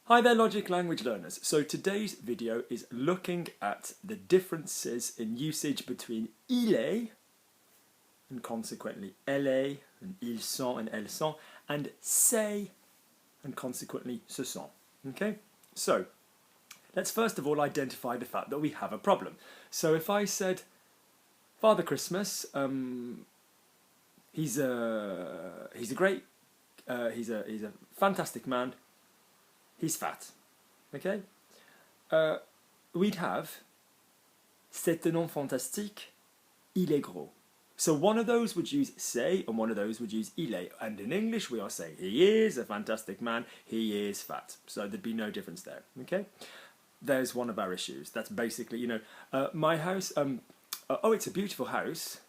Hi there, Logic Language learners. So today's video is looking at the differences in usage between il est, and consequently elle est, and ils sont and elles sont, and c'est, and consequently ce sont. Okay? So, let's first of all identify the fact that we have a problem. So if I said, Father Christmas, he's a fantastic man. He's fat. Okay? We'd have c'est un homme fantastique, il est gros. So one of those would use c'est and one of those would use il est. And in English we are saying he is a fantastic man, he is fat. So there'd be no difference there. Okay? There's one of our issues. That's basically, my house, oh, it's a beautiful house.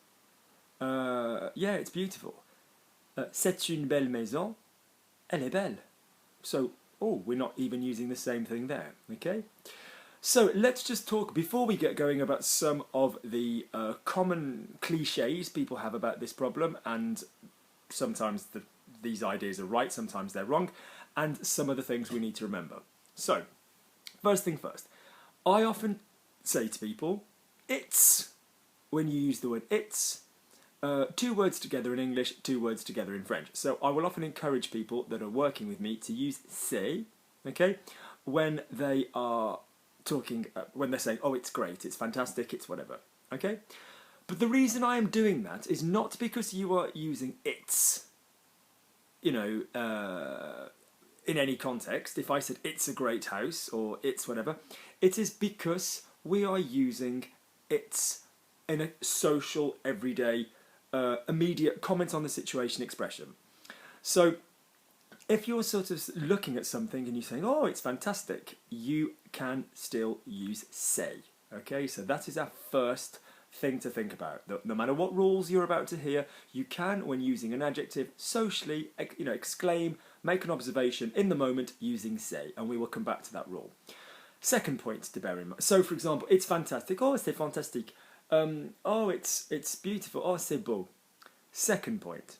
Yeah, it's beautiful. C'est une belle maison, elle est belle. So, oh, we're not even using the same thing there, okay? So let's just talk, before we get going, about some of the common cliches people have about this problem, and sometimes these ideas are right, sometimes they're wrong, and some of the things we need to remember. So, first thing first, I often say to people, it's, when you use the word it's, two words together in English, two words together in French. So I will often encourage people that are working with me to use c'est, okay, when they are talking, when they're saying, oh, it's great, it's fantastic, it's whatever, okay? But the reason I am doing that is not because you are using it's, in any context. If I said it's a great house or it's whatever, it is because we are using it's in a social, everyday, immediate comment on the situation expression. So if you're sort of looking at something and you're saying, oh, it's fantastic, you can still use say. Okay, so that is our first thing to think about. No matter what rules you're about to hear, you can, when using an adjective, socially, exclaim, make an observation in the moment using say, and we will come back to that rule. Second point to bear in mind. So, for example, it's fantastic. Oh, c'est fantastique. Oh, it's beautiful. Oh, c'est beau. Second point.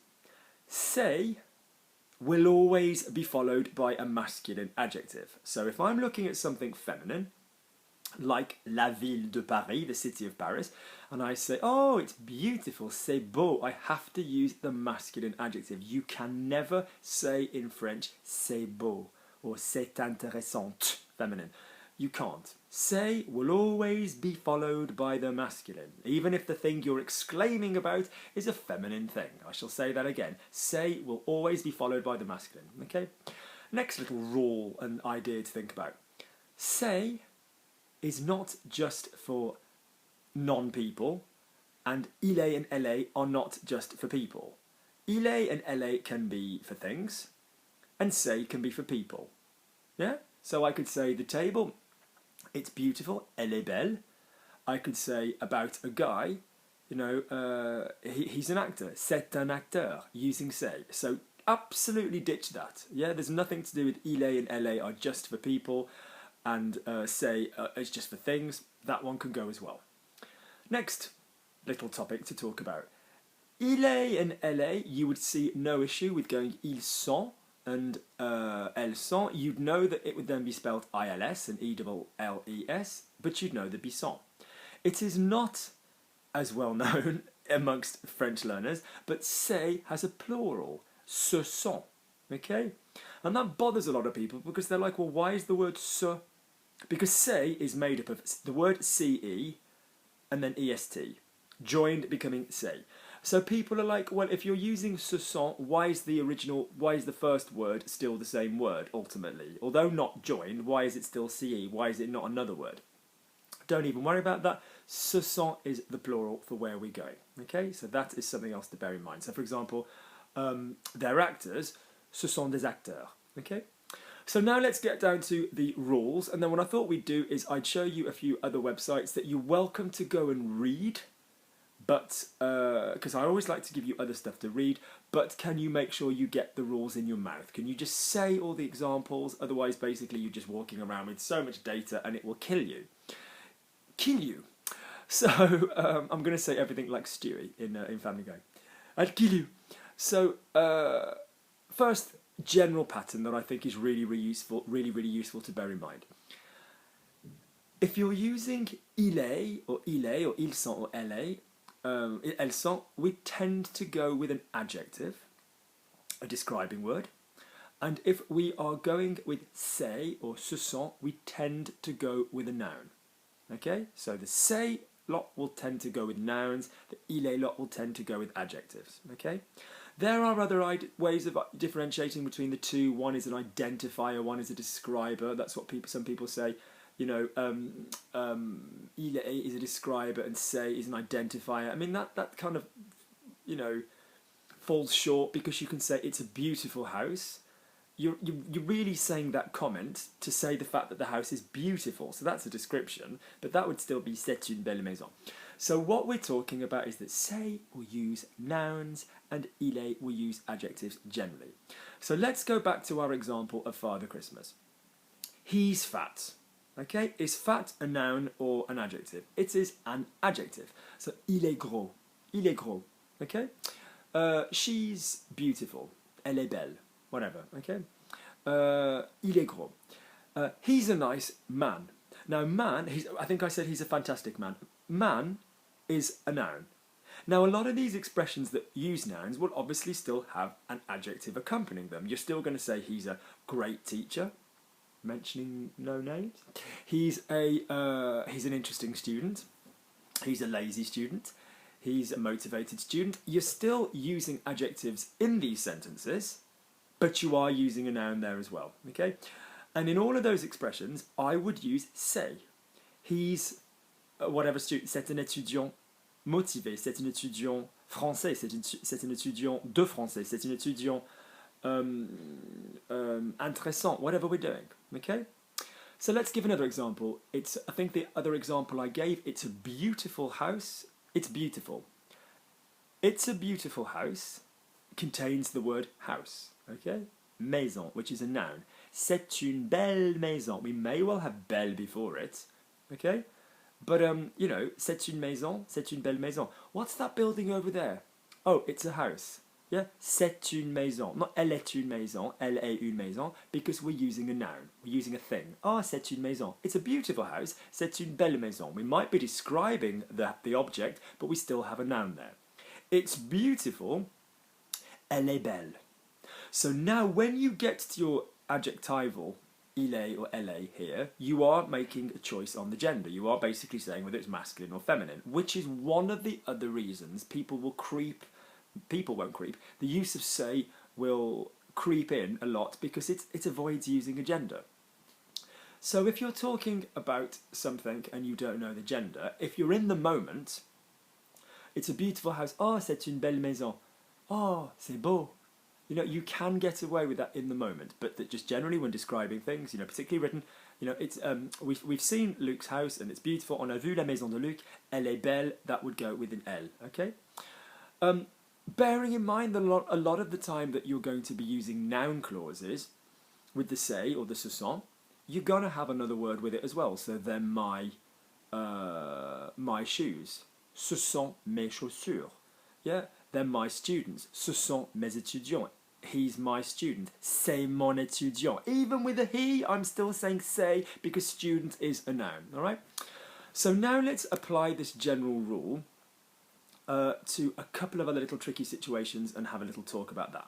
C'est will always be followed by a masculine adjective. So if I'm looking at something feminine, like la ville de Paris, the city of Paris, and I say, oh, it's beautiful, c'est beau, I have to use the masculine adjective. You can never say in French, c'est beau, or c'est intéressant, feminine. You can't. C'est will always be followed by the masculine, even if the thing you're exclaiming about is a feminine thing. I shall say that again. C'est will always be followed by the masculine. Okay? Next little rule and idea to think about. C'est is not just for non-people, and il est and elle est are not just for people. Il est and elle est can be for things, and c'est can be for people. Yeah? So I could say the table, it's beautiful, elle est belle. I could say about a guy, he's an actor, c'est un acteur, using c'est. So absolutely ditch that. Yeah, there's nothing to do with il est and elle est are just for people, and c'est is just for things. That one can go as well. Next little topic to talk about. Il est and elle est, you would see no issue with going ils sont and elles sont. You'd know that it would then be spelled ILS and ELLES, but you'd know there'd be sont. It is not as well known amongst French learners, but c'est has a plural, ce sont, okay? And that bothers a lot of people because they're like, well, why is the word ce? Because c'est is made up of the word CE and then EST, joined becoming c'est. So people are like, well, if you're using ce sont, why is the first word still the same word, ultimately? Although not joined, why is it still CE? Why is it not another word? Don't even worry about that. Ce sont is the plural for where we're going. Okay, so that is something else to bear in mind. So, for example, they're actors, ce sont des acteurs. Okay? So now let's get down to the rules, and then what I thought we'd do is I'd show you a few other websites that you're welcome to go and read, but because I always like to give you other stuff to read, but can you make sure you get the rules in your mouth? Can you just say all the examples? Otherwise, basically, you're just walking around with so much data and it will kill you. Kill you. So I'm going to say everything like Stewie in Family Guy. I'd kill you. So first general pattern that I think is really useful to bear in mind. If you're using il est or ils sont or elles sont, we tend to go with an adjective, a describing word. And if we are going with c'est or ce sont, we tend to go with a noun. Okay, so the c'est lot will tend to go with nouns, the il est lot will tend to go with adjectives. Okay, there are other ways of differentiating between the two. One is an identifier, one is a describer. That's what some people say. You know, il est is a describer and c'est is an identifier. I mean, that kind of, you know, falls short, because you can say it's a beautiful house. You're really saying that comment to say the fact that the house is beautiful. So that's a description, but that would still be c'est une belle maison. So what we're talking about is that c'est will use nouns and il est will use adjectives generally. So let's go back to our example of Father Christmas. He's fat. Okay, is fat a noun or an adjective? It is an adjective. So il est gros. Il est gros. Okay. She's beautiful. Elle est belle. Whatever. Okay. Il est gros. He's a nice man. Now, man. I think I said he's a fantastic man. Man is a noun. Now, a lot of these expressions that use nouns will obviously still have an adjective accompanying them. You're still going to say he's a great teacher. Mentioning no names. He's an interesting student. He's a lazy student. He's a motivated student. You're still using adjectives in these sentences, but you are using a noun there as well. Okay, and in all of those expressions, I would use c'est. He's whatever student. C'est un étudiant motivé. C'est un étudiant français. C'est un étudiant de français. C'est un étudiant intéressant. Whatever we're doing. Okay, so let's give another example. I think the other example I gave, it's a beautiful house. It's beautiful. It's a beautiful house contains the word house. Okay, maison, which is a noun. C'est une belle maison. We may well have belle before it. Okay, but you know, c'est une maison. C'est une belle maison. What's that building over there? Oh, it's a house. Yeah, c'est une maison. Not elle est une maison, elle est une maison, because we're using a noun. We're using a thing. Ah, c'est une maison. It's a beautiful house. C'est une belle maison. We might be describing the object, but we still have a noun there. It's beautiful. Elle est belle. So now when you get to your adjectival, il est or elle est here, you are making a choice on the gender. You are basically saying whether it's masculine or feminine, which is one of the other reasons people won't creep. The use of say will creep in a lot because it avoids using a gender. So if you're talking about something and you don't know the gender, if you're in the moment, it's a beautiful house. Oh, c'est une belle maison. Oh, c'est beau. You know, you can get away with that in the moment, but that just generally when describing things, you know, particularly written, you know, it's we've seen Luke's house and it's beautiful. On a vu la maison de Luc. Elle est belle. That would go with an elle. Okay. Bearing in mind that a lot of the time that you're going to be using noun clauses with the c'est or the ce sont, you're going to have another word with it as well. So they're my shoes. Ce sont mes chaussures. Yeah, they're my students. Ce sont mes étudiants. He's my student. C'est mon étudiant. Even with a he, I'm still saying c'est because student is a noun. All right. So now let's apply this general rule to a couple of other little tricky situations and have a little talk about that.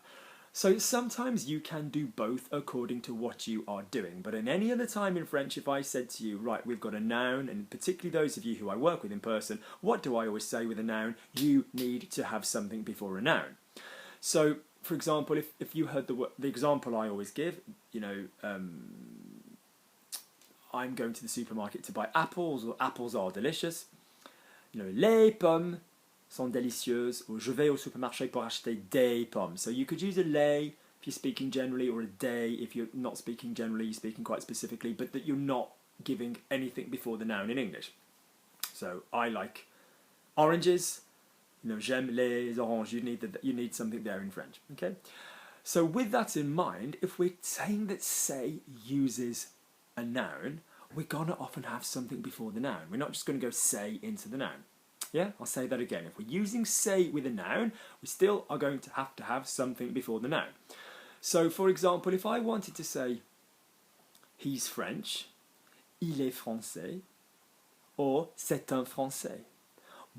So sometimes you can do both according to what you are doing, but in any other time in French, if I said to you, right, we've got a noun, and particularly those of you who I work with in person, what do I always say with a noun? You need to have something before a noun. So, for example, if you heard the example I always give, you know, I'm going to the supermarket to buy apples, or apples are delicious. You know, les pommes sont délicieuses, or je vais au supermarché pour acheter des pommes. So you could use a les if you're speaking generally, or a des if you're not speaking generally, you're speaking quite specifically, but that you're not giving anything before the noun in English. So I like oranges. You know, j'aime les oranges. You need something there in French. Okay. So with that in mind, if we're saying that say uses a noun, we're gonna often have something before the noun. We're not just going to go say into the noun. Yeah, I'll say that again. If we're using say with a noun, we still are going to have something before the noun. So, for example, if I wanted to say he's French, il est français, or c'est un français.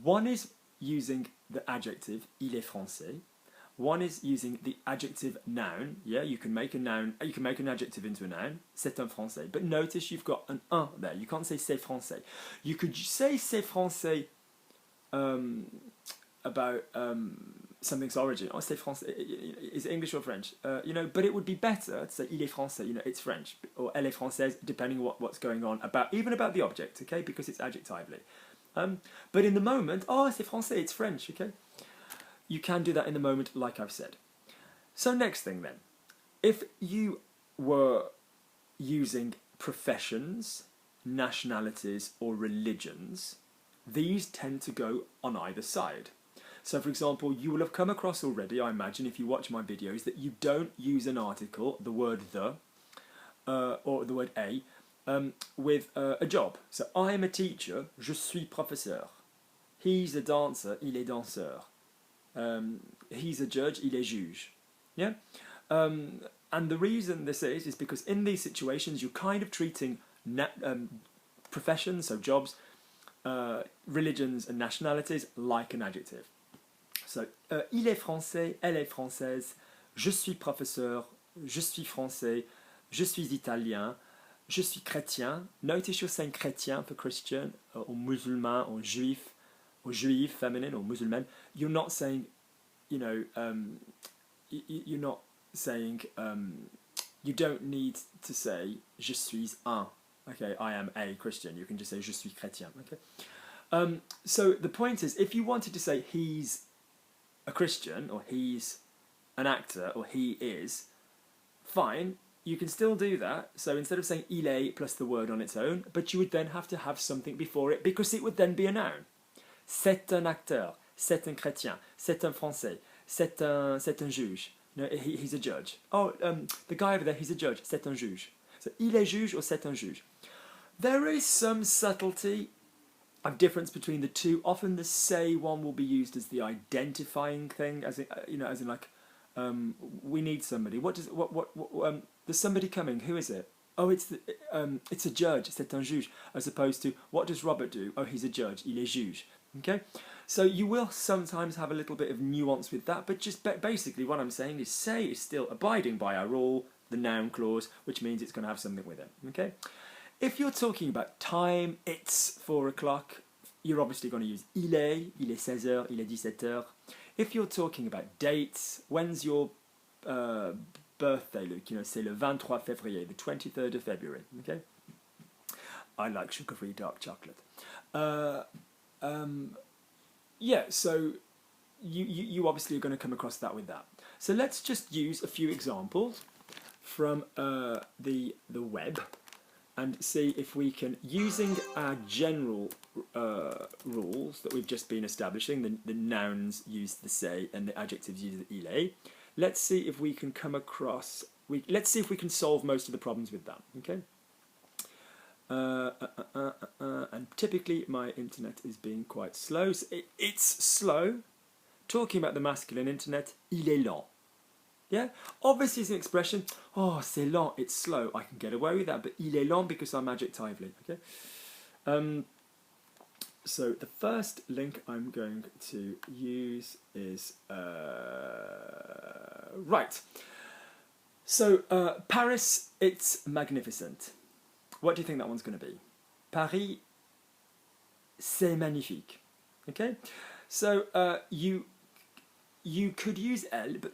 One is using the adjective il est français. One is using the adjective noun. Yeah, you can make a noun. You can make an adjective into a noun. C'est un français. But notice you've got an un there. You can't say c'est français. You could say c'est français about something's origin. Oh, c'est français. Is it English or French? But it would be better to say il est français. It's French, or elle est française, depending what's going on even about the object. Okay, because it's adjectively. But in the moment, oh, c'est français. It's French. Okay. You can do that in the moment, like I've said. So next thing then, if you were using professions, nationalities, or religions, these tend to go on either side. So for example, you will have come across already, I imagine, if you watch my videos, that you don't use an article, the word the, or the word a, with a job. So I am a teacher, je suis professeur. He's a dancer, il est danseur. He's a judge, il est juge. Yeah? And the reason this is because in these situations you're kind of treating professions, so jobs, religions and nationalities like an adjective. So, il est français, elle est française, je suis professeur, je suis français, je suis italien, je suis chrétien. Notice you're saying chrétien for Christian, or musulman, or juif, feminine, or musulman. You're not saying, you're not saying, you don't need to say, je suis un. Okay, I am a Christian. You can just say, je suis chrétien. Okay. So the point is, if you wanted to say he's a Christian, or he's an actor, or he is, fine, you can still do that. So instead of saying il est plus the word on its own, but you would then have to have something before it, because it would then be a noun. C'est un acteur, c'est un chrétien, c'est un français, c'est un juge. No, he's a judge. Oh, the guy over there, he's a judge, c'est un juge. So il est juge or c'est un juge. There is some subtlety of difference between the two. Often the say one will be used as the identifying thing, as in like, we need somebody. There's somebody coming. Who is it? Oh, it's a judge. C'est un juge. As opposed to, what does Robert do? Oh, he's a judge. Il est juge. Okay, so you will sometimes have a little bit of nuance with that, but just basically what I'm saying is say is still abiding by our rule, the noun clause, which means it's going to have something with it. Okay. If you're talking about time, it's 4 o'clock, you're obviously going to use il est 16h, il est 17h. If you're talking about dates, when's your birthday, Luke? C'est le 23 février, the 23rd of February, okay? I like sugar-free dark chocolate. Yeah, so you obviously are going to come across that with that. So let's just use a few examples from the web, and see if we can, using our general rules that we've just been establishing, the nouns use the say and the adjectives use the il est. Let's see if we can come across, let's see if we can solve most of the problems with that, okay? And typically my internet is being quite slow. So it's slow. Talking about the masculine internet, il est lent. Yeah, obviously it's an expression, oh, c'est lent, it's slow, I can get away with that, but il est lent because I'm adjectively, okay? So the first link I'm going to use is, right, so Paris, it's magnificent. What do you think that one's going to be? Paris, c'est magnifique, okay? So you could use elle, but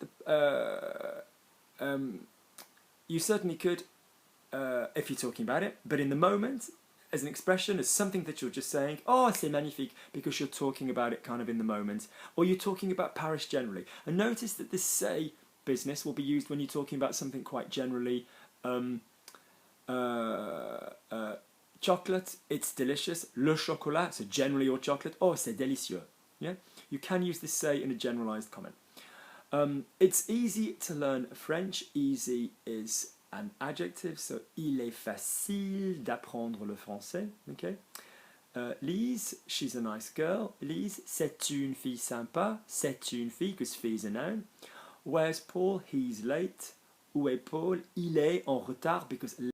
you certainly could if you're talking about it. But in the moment, as an expression, as something that you're just saying, oh, c'est magnifique, because you're talking about it kind of in the moment, or you're talking about Paris generally. And notice that this say business will be used when you're talking about something quite generally. Chocolate, it's delicious. Le chocolat, so generally your chocolate, oh, c'est délicieux. Yeah, you can use this say in a generalized comment. It's easy to learn French. Easy is an adjective, so il est facile d'apprendre le français. Okay. Lise, she's a nice girl. Lise, c'est une fille sympa. C'est une fille, because fille is a noun. Where's Paul? He's late. Où est Paul? Il est en retard because